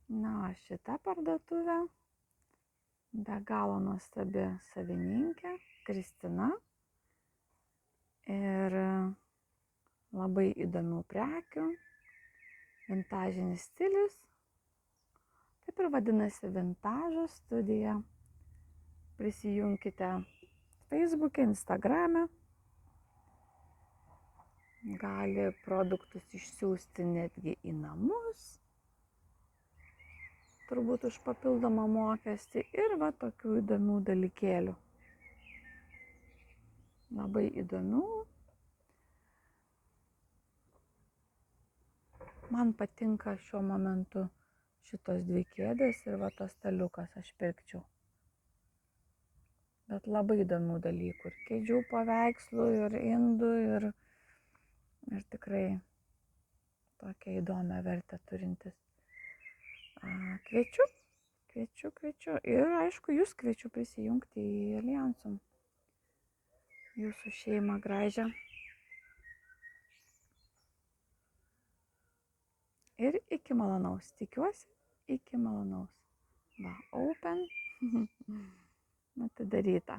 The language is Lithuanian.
Na, šita parduotuvė be galo nuostabi savininkė, Kristina. Ir labai įdomių prekių, vintažinis stilius. Taip ir vadinasi Vintažo studija. Prisijunkite Facebook'e, Instagram'e. Gali produktus išsiųsti netgi į namus. Turbūt už papildomą mokestį. Ir va tokių įdomių dalykėlių. Labai įdomių. Man patinka šiuo momentu šitos dvi kėdės ir va tas staliukas aš pirkčiau. Bet labai įdomių dalykų. Ir kėdžių paveikslų, ir indų, ir tikrai tokia įdomią vertę turintis. Kviečiu. Ir aišku, jūs kviečiu prisijungti į Aljansum. Jūsų šeimą gražią. Ir iki malonaus. Tikiuosi, iki malonaus. Va, open. Atidaryta.